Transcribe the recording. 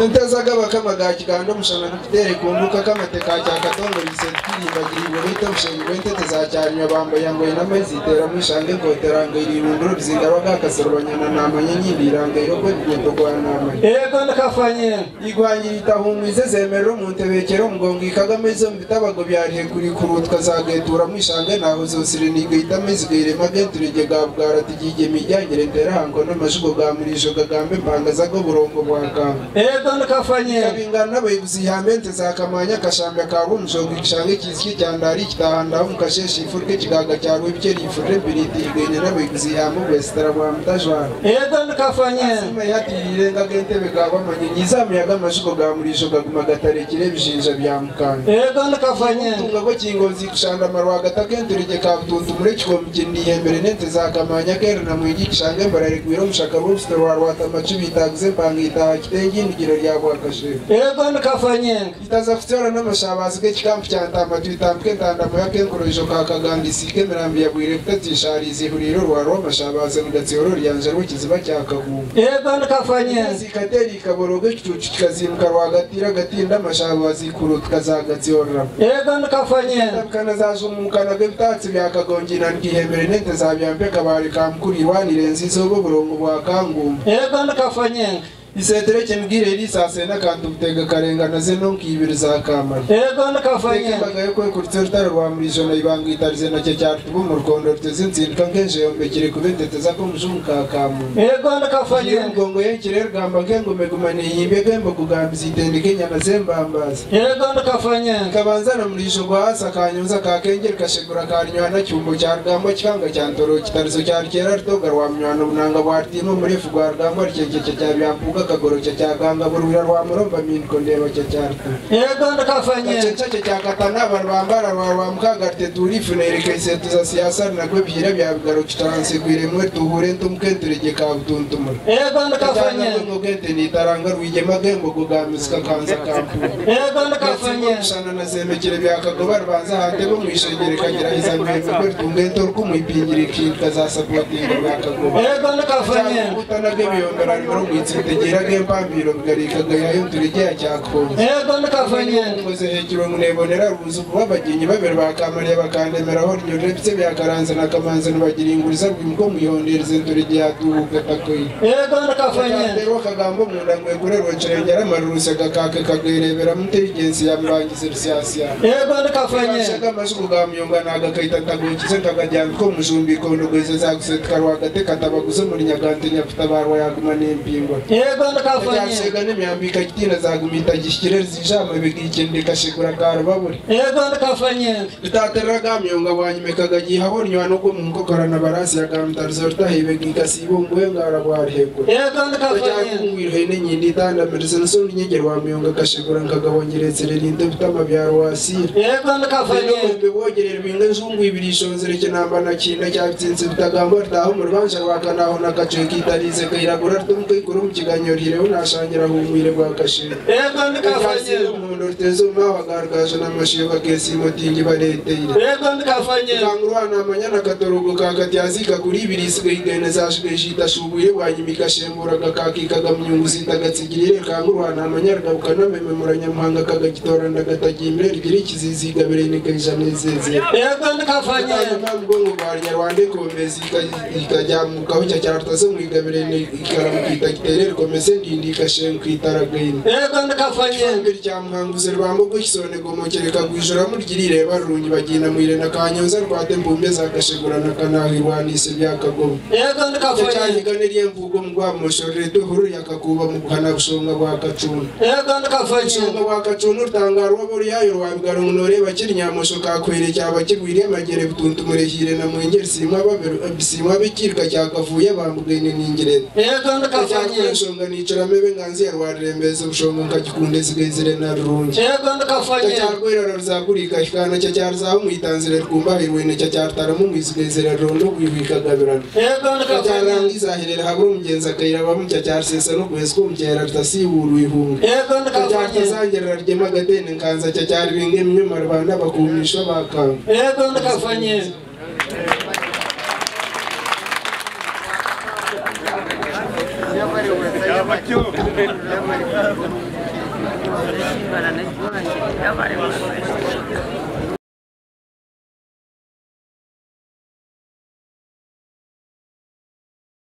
Ntazaga bakamaga kigando mushana nfitere kunduka kamateka cya katongo bisetiri bagiriwe bita mushenyi wente tezacyarnya bambaye yangoye namazitera mushange koteranga irinduro bizingaroga kaserwanyana namanye nyibiranga iroko bigendo gwanama Ego ndakafanye igwanyirita humwize zemero mu ntebekero mugongo ikagamezo mbitabago byarihe kuri kurutwa zagetura mushange naho zosire nigita mezigire magenturije gabwara tigije mijyangire terahango n'amajugo gamurisho gagambe mpangaza go burongo bwaka Ego ndakafanye kabingana n'abayobozi hambente zakamanya kashambya ka rumjongo igishange kiziki cyandari kitahanda umukasheshi ifurke kigaga cyarwe bikeri ifurre biriti igene n'abayobozi hamu westera bwa mutajwana Ego ndakafanye sima yatirire ngagentebe gabamanye nyizamuyaga amajugo gamurisho gaguma gatarekire bijinja bya mukanga Ego ndakafanye tunga ko kingozi kushanda marwa gatakenturije ka butuntu muri kikomikindi hembere nente zakamanya kera na mwigi kishange mbarare kwiro mushaka rumster warwata macibitaguze pangita kitengi ndigiro rya bwakashe Ego ndakafanye itazafutera n'amashabazi ke kikampu cyantamba twitambwe ndandamo yakenkorojo ka kagandi sike mirambi ya bwire kutisharizi huriro rwaro amashabazi mugatsioro ryanje rukiziba cyakagu Ego ndakafanye zikateri kaboroge kicucu kikazimuka rwagatira gatinda amashabazi kurutka zagatsiora Ego ndakafanye kana zazumukana gebtatsi byakagongina ngihembere nente zabyambe kabari kamkuri wanirenzi zo burongo bwa kangumba Ego ndakafanye isetere cyembwire risase nakantu butega karengana ze no nkibiri za kamari Ego ndakafanye bagaye ko kurutse rutaro rwa muri jona ibanga itarize nacyo cyatubu mu Rwanda ruteze nzinka ngenje yombekire kubendeteza ko mujunka kamu Ego ndakafanye ngongo yenkire rugamba ngengo megumane yimbe gembo kugambiza itendeke nyana zembambaza Ego ndakafanye kabanza na muri jo gwasa kanyuza ka kengere kashegura karnywana cyumbo cya rugamba cyanga cyantoro kitarizo cya kera rutoga rwa mnywana bunanga bwartimo muri fu rwa rugamba rikeke cya byampuga kagoro cya ganga burura rwa muromba minko ndeba cya cyartu Ego ndakafanye cece cya katana abantu bambara rwa mukagarte turifunere kese tuza siasa na gwe bihira bya bigaro kitanse gwiremwe tuhure ntumkenturege ka butuntumura Ego ndakafanye ngo gete ni taranga rwigema gembo kugamizika kanza kampu Ego ndakafanye shana na zemekere bya kagobar banza hande bo mwishengere kagira izamwe ko tungento ko mwipingire kinka za sapotinga bya kagobar Ego ndakafanye utana gebiyondora ngo mwitsigera gempambiro bigarika gayo turije cyakho Ego ndakafanye ngoze hekiro nebonera ruzu kuba baginyi babere bakamariye bakandemera ho nyore bitse byakaranze nakamanze n'abagira inguriza rwimko muyondereze turije yatuga takoyi Ego ndakafanye rero kagambo munda ngwe gurero ncengera maruruse gakake kagerebera mu intelligence ya mbangize siasa Ego ndakafanye shaka mashuko gamyonga nagakaita tagokize takajyana ko mujumbiko ndogeze zagusetka rwagate katabaguze muri nyagante nyafutabarwa yaguma nempingwa Ego ndakafanye shega n'imyambika kitina zagumita gishikire zijama bigikende kashikura karababuri Ego ndakafanye bitaterera gamyonga wanyimekaga gihabonyo no ko munko korana barasi ya gamtarzorta hebe gikasibo ngwe ngara bwarheko Ego ndakafanye ngwirhe n'nyindi tanda medicine sondi nyegerwa myonga kashikura nkagabongeretse rinde bitama bya wasira Ego ndakafanye bibogerera binga nzungu ibirishonzere kinamba na kinda cyabitsinze bitagamba taho mu rwanja rwakanaho nakaceki itarize kairagura tumwe ikuru mu kiganyorire unashangira humwire bwa kashira Ego ndakafanye umuntu rutezo mawagargaje n'amashiyo bakesi motingi bareteye Ego ndakafanye kangurwana amanyana katorogo kakatyazi kakuri ibirisiga igene zashige shita shubuye wanyimika shembura gakakika gamyungu zitagatsigirire kangurwana amanyarga ukanameme muranyamuhanga kagagitora ndagatagimbere rigiri kiziziga berene kajanezeze Ego ndakafanye ntabwo Rwanda komezi ikajyamukaho cya cyarataze mu igabirene ikaramukita giterere komeze ndindika shen kwitaragaine Ego ndakafanye mbere cya muhanguze rwambo gusone gomokereka gwijura murgirire barungi bagina mwire na kanyoza rwate mbumbe zakashegurana kanahirwanise byakagobo Ego ndakafanye cyane ganeriye mvugo mugwa mushorere duhuru yakakuba mu kuhana bushonga bwa kacuna Ego ndakafanye bushonga bwa kacuna utangarwa buri yayo rwabigara umunore bakiri nyamusho kakwere cyaba kigwiriye magere butuntu murehire na mwengeri simwa babero bisimwa bikirka cyakavuye bambugene ningire Ego ndakafanye shonga nicara mebe nganzi ya rwarembeze bushonga nkagikunde zigezire na rungi Ego ndakafanye cyarwera ruzagurika ikana cyarzaho mwitanzire rwumbahirwe ne cyartaramu mwizigezire rondo kwibikagabirana Ego ndakafanye cyarangiza hirera haburu mugenza kayira bamujya cyarsesa no kwesiko mukera rutasiwuru ihunga Ego ndakafanye cyatazangera ryema gatene nkanza cyari binge myuma rubanda bakumisha bakanga Ego ndakafanye Yeah, Baranajuange, ya vale más.